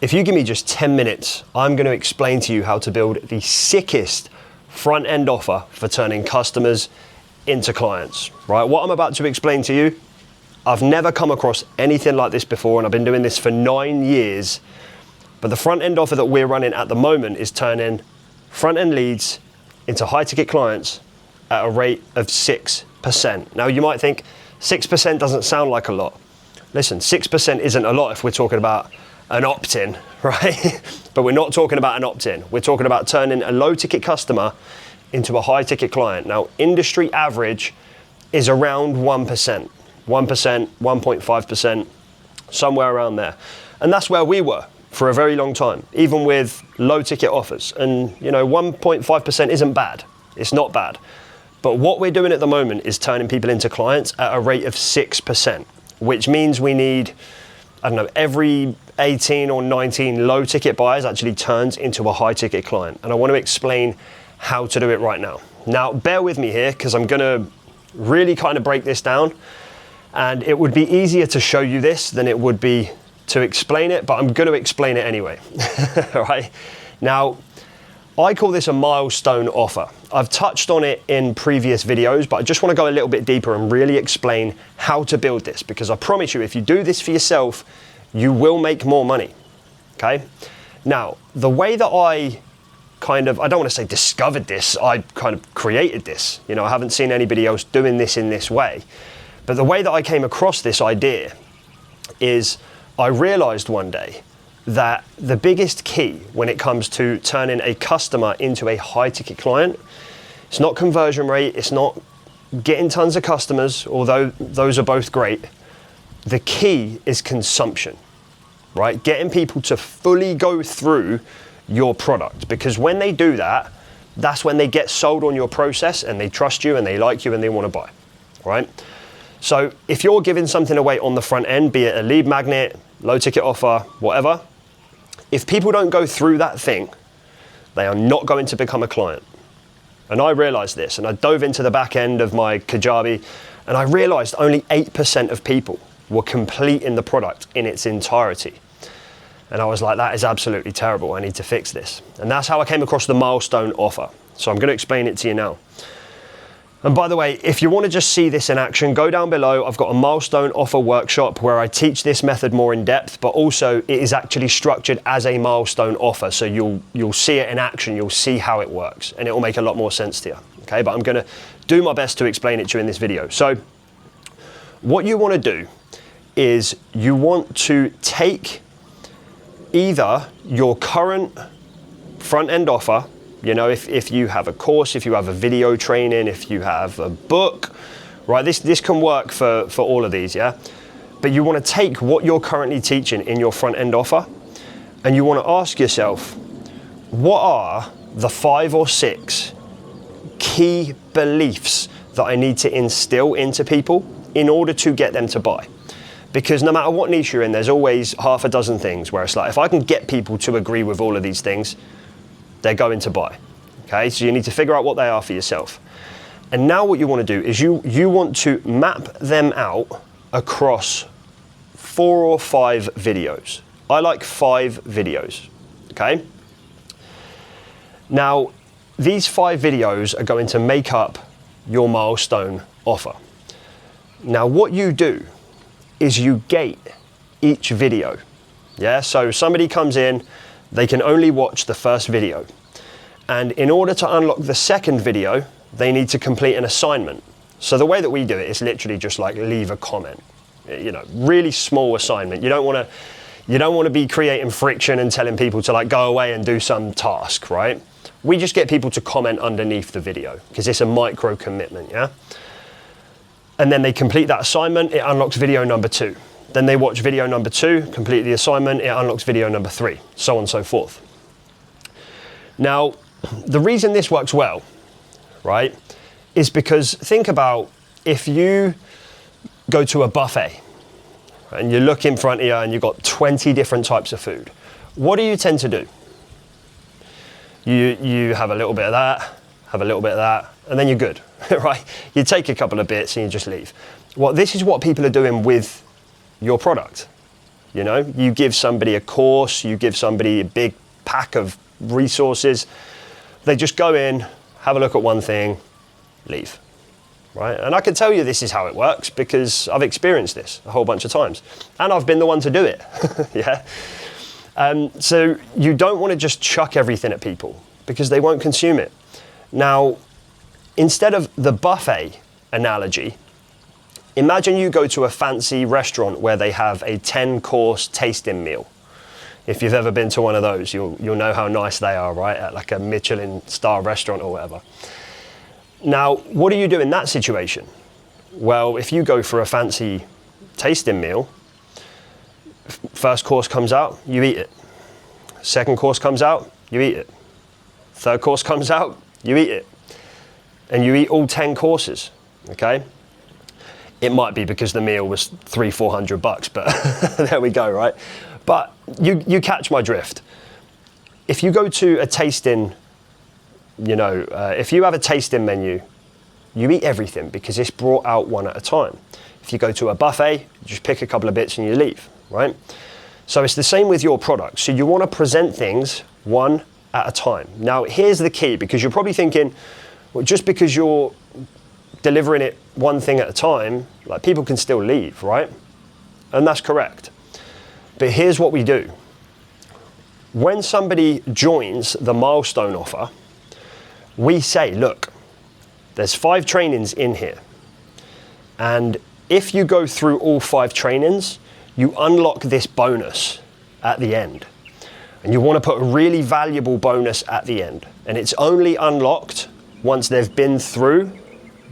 If you give me just 10 minutes, I'm going to explain to you how to build the sickest front-end offer for turning customers into clients, right? What I'm about to explain to you, I've never come across anything like this before, and I've been doing this for 9 years. But the front-end offer that we're running at the moment is turning front-end leads into high-ticket clients at a rate of 6%. Now, you might think 6% doesn't sound like a lot. Listen, 6% isn't a lot if we're talking about an opt-in, right? But we're not talking about an opt-in. We're talking about turning a low-ticket customer into a high-ticket client. Now, industry average is around 1%, 1.5%, somewhere around there. And that's where we were for a very long time, even with low-ticket offers. And, 1.5% isn't bad. It's not bad. But what we're doing at the moment is turning people into clients at a rate of 6%, which means we need, every 18 or 19 low ticket buyers actually turns into a high ticket client. And I want to explain how to do it right now. Now, bear with me here because I'm going to really kind of break this down. And it would be easier to show you this than it would be to explain it, but I'm going to explain it anyway. All right. Now, I call this a milestone offer. I've touched on it in previous videos, but I just want to go a little bit deeper and really explain how to build this, because I promise you, if you do this for yourself, you will make more money, okay? Now, the way that I don't want to say discovered this, I kind of created this. I haven't seen anybody else doing this in this way. But the way that I came across this idea is I realized one day that the biggest key when it comes to turning a customer into a high ticket client, it's not conversion rate, it's not getting tons of customers, although those are both great. The key is consumption, right? Getting people to fully go through your product, because when they do that, that's when they get sold on your process and they trust you and they like you and they want to buy, right? So if you're giving something away on the front end, be it a lead magnet, low ticket offer, whatever, if people don't go through that thing, they are not going to become a client. And I realized this, and I dove into the back end of my Kajabi, and I realized only 8% of people were completing the product in its entirety. And I was like, that is absolutely terrible. I need to fix this. And that's how I came across the milestone offer. So I'm going to explain it to you now. And by the way, if you want to just see this in action, go down below. I've got a milestone offer workshop where I teach this method more in depth, but also it is actually structured as a milestone offer. So you'll see it in action. You'll see how it works, and it will make a lot more sense to you. Okay, but I'm going to do my best to explain it to you in this video. So what you want to do is you want to take either your current front-end offer, if you have a course, if you have a video training, if you have a book, right? This can work for all of these, yeah? But you want to take what you're currently teaching in your front-end offer, and you want to ask yourself, what are the 5 or 6 key beliefs that I need to instill into people in order to get them to buy? Because no matter what niche you're in, there's always half a dozen things where it's like, if I can get people to agree with all of these things, they're going to buy. Okay, so you need to figure out what they are for yourself. And now what you want to do is you want to map them out across 4 or 5 videos. I like 5 videos, okay? Now, these 5 videos are going to make up your milestone offer. Now, what you do is you gate each video. Yeah, so somebody comes in, they can only watch the first video. And in order to unlock the second video, they need to complete an assignment. So the way that we do it is literally just like leave a comment. Really small assignment. You don't want to be creating friction and telling people to like go away and do some task, right? We just get people to comment underneath the video because it's a micro commitment, yeah? And then they complete that assignment, it unlocks video number 2. Then they watch video number 2, complete the assignment, it unlocks video number 3, so on and so forth. Now, the reason this works well, right, is because think about if you go to a buffet and you look in front of you and you've got 20 different types of food. What do you tend to do? You have a little bit of that, have a little bit of that, and then you're good, right? You take a couple of bits and you just leave. Well, this is what people are doing with your product, You know, you give somebody a course, you give somebody a big pack of resources, they just go in, have a look at one thing, leave, right? And I can tell you this is how it works because I've experienced this a whole bunch of times and I've been the one to do it, yeah? So you don't want to just chuck everything at people because they won't consume it. Now, instead of the buffet analogy, imagine you go to a fancy restaurant where they have a 10-course tasting meal. If you've ever been to one of those, you'll know how nice they are, right? At like a Michelin star restaurant or whatever. Now, what do you do in that situation? Well, if you go for a fancy tasting meal, first course comes out, you eat it. Second course comes out, you eat it. Third course comes out, you eat it. And you eat all 10 courses, okay? It might be because the meal was $300-400, but there we go, right? But you catch my drift. If you go to a tasting, if you have a tasting menu, you eat everything because it's brought out one at a time. If you go to a buffet, you just pick a couple of bits and you leave, right? So it's the same with your product. So you want to present things one at a time. Now, here's the key, because you're probably thinking, well, just because you're delivering it one thing at a time, like people can still leave, right? And that's correct. But here's what we do. When somebody joins the milestone offer, we say, look, there's 5 trainings in here. And if you go through all 5 trainings, you unlock this bonus at the end. And you want to put a really valuable bonus at the end. And it's only unlocked once they've been through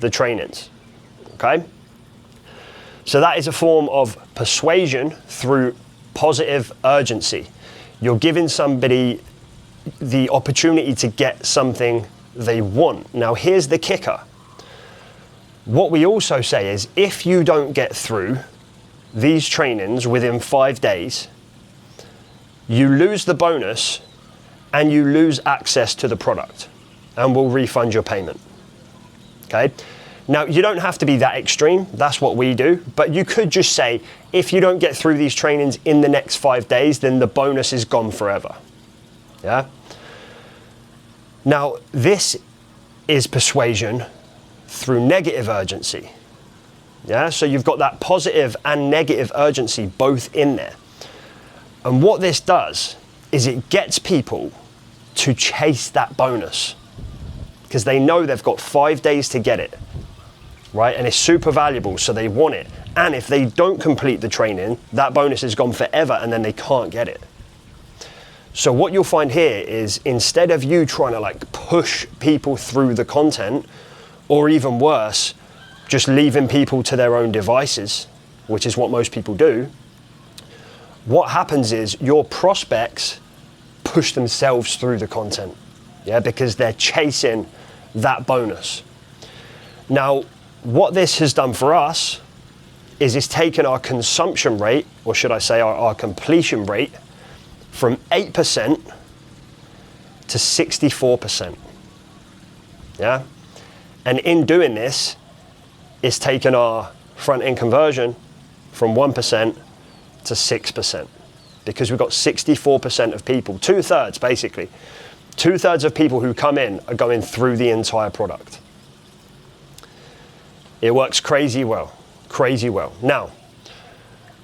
the trainings, okay? So that is a form of persuasion through positive urgency. You're giving somebody the opportunity to get something they want. Now, here's the kicker. What we also say is, if you don't get through these trainings within 5 days, you lose the bonus and you lose access to the product, and we'll refund your payment. Okay? Now, you don't have to be that extreme. That's what we do. But you could just say, if you don't get through these trainings in the next 5 days, then the bonus is gone forever. Yeah? Now, this is persuasion through negative urgency. Yeah? So you've got that positive and negative urgency both in there. And what this does is it gets people to chase that bonus, because they know they've got 5 days to get it, right? And it's super valuable, so they want it. And if they don't complete the training, that bonus is gone forever and then they can't get it. So what you'll find here is, instead of you trying to like push people through the content, or even worse, just leaving people to their own devices, which is what most people do, what happens is your prospects push themselves through the content, yeah, because they're chasing that bonus. Now, what this has done for us is it's taken our consumption rate, or should I say our completion rate, from 8% to 64%. Yeah? And in doing this, it's taken our front-end conversion from 1% to 6%, because we've got 64% of people, 2/3 basically, 2/3 of people who come in are going through the entire product. It works crazy well, crazy well. Now,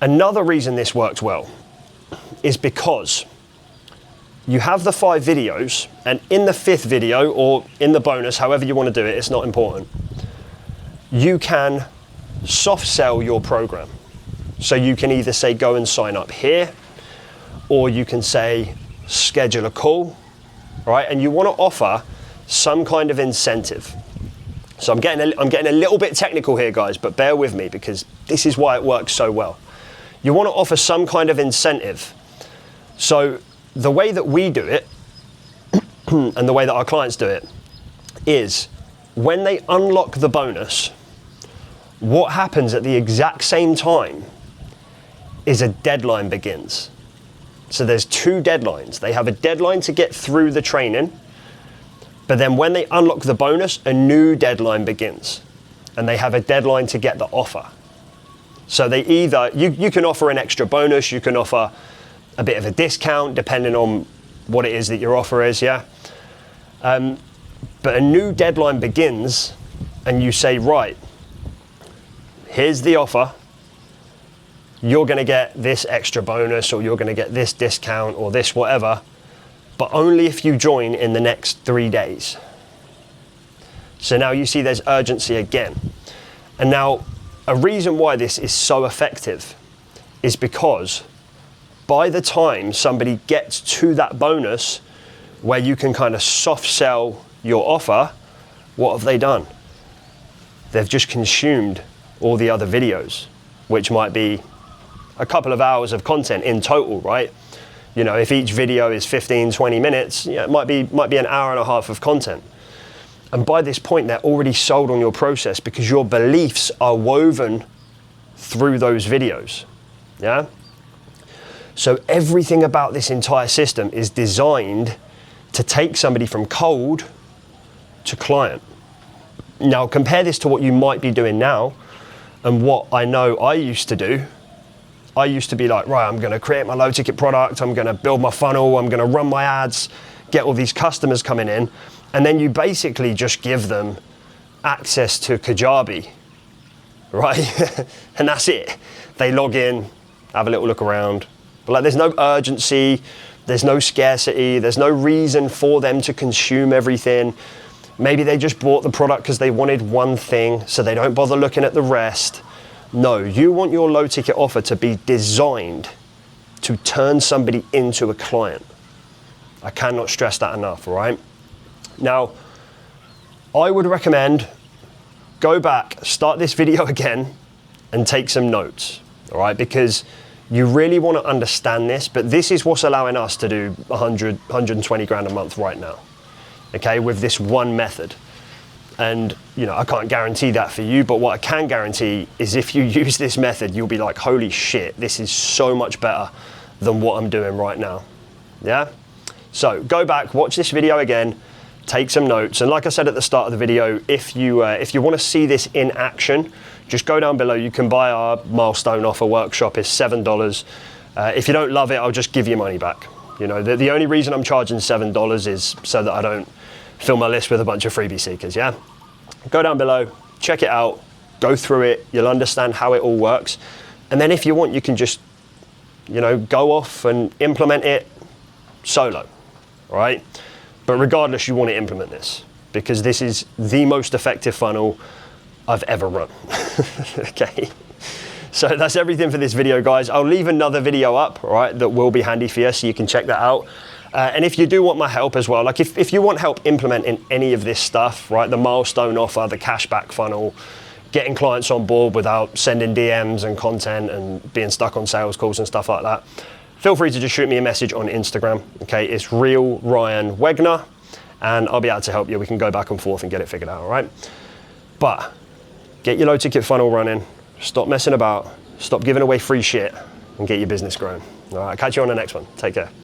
another reason this worked well is because you have the 5 videos, and in the 5th video, or in the bonus, however you want to do it, it's not important, you can soft sell your program. So you can either say, go and sign up here, or you can say, schedule a call, right? And you want to offer some kind of incentive. So I'm getting a little bit technical here, guys, but bear with me, because this is why it works so well. You want to offer some kind of incentive. So the way that we do it, and the way that our clients do it, is when they unlock the bonus, what happens at the exact same time is a deadline begins. So there's 2 deadlines. They have a deadline to get through the training, but then when they unlock the bonus, a new deadline begins. And they have a deadline to get the offer. So they either, you can offer an extra bonus, you can offer a bit of a discount depending on what it is that your offer is, yeah? But a new deadline begins and you say, right, here's the offer, you're gonna get this extra bonus or you're gonna get this discount or this whatever, but only if you join in the next 3 days. So now you see there's urgency again. And now a reason why this is so effective is because by the time somebody gets to that bonus where you can kind of soft sell your offer, what have they done? They've just consumed all the other videos, which might be a couple of hours of content in total, right? You know, if each video is 15, 20 minutes, yeah, it might be an hour and a half of content. And by this point, they're already sold on your process because your beliefs are woven through those videos, yeah? So everything about this entire system is designed to take somebody from cold to client. Now compare this to what you might be doing now and what I know I used to do. I used to be like, right, I'm gonna create my low ticket product, I'm gonna build my funnel, I'm gonna run my ads, get all these customers coming in, and then you basically just give them access to Kajabi, right? And that's it. They log in, have a little look around, but like there's no urgency, there's no scarcity, there's no reason for them to consume everything. Maybe they just bought the product because they wanted one thing, so they don't bother looking at the rest. No, you want your low ticket offer to be designed to turn somebody into a client. I cannot stress that enough, right? Now, I would recommend go back, start this video again and take some notes, all right? Because you really want to understand this, but this is what's allowing us to do 100, 120 grand a month right now, okay, with this one method. And, you know, I can't guarantee that for you, but what I can guarantee is if you use this method, you'll be like, holy shit, this is so much better than what I'm doing right now, yeah? So go back, watch this video again, take some notes. And like I said at the start of the video, if you want to see this in action, just go down below. You can buy our milestone offer workshop. It's $7. If you don't love it, I'll just give you money back. You know, the only reason I'm charging $7 is so that I don't fill my list with a bunch of freebie seekers, yeah? Go down below, check it out, go through it, you'll understand how it all works. And then if you want, you can just, you know, go off and implement it solo, all right? But regardless, you want to implement this because this is the most effective funnel I've ever run, okay? So that's everything for this video, guys. I'll leave another video up, all right, that will be handy for you so you can check that out. And if you do want my help as well, like if you want help implementing any of this stuff, right, the milestone offer, the cashback funnel, getting clients on board without sending DMs and content and being stuck on sales calls and stuff like that, feel free to just shoot me a message on Instagram, okay? It's Real Ryan Wegner, and I'll be able to help you. We can go back and forth and get it figured out, all right? But get your low ticket funnel running, stop messing about, stop giving away free shit, and get your business growing. All right, I'll catch you on the next one. Take care.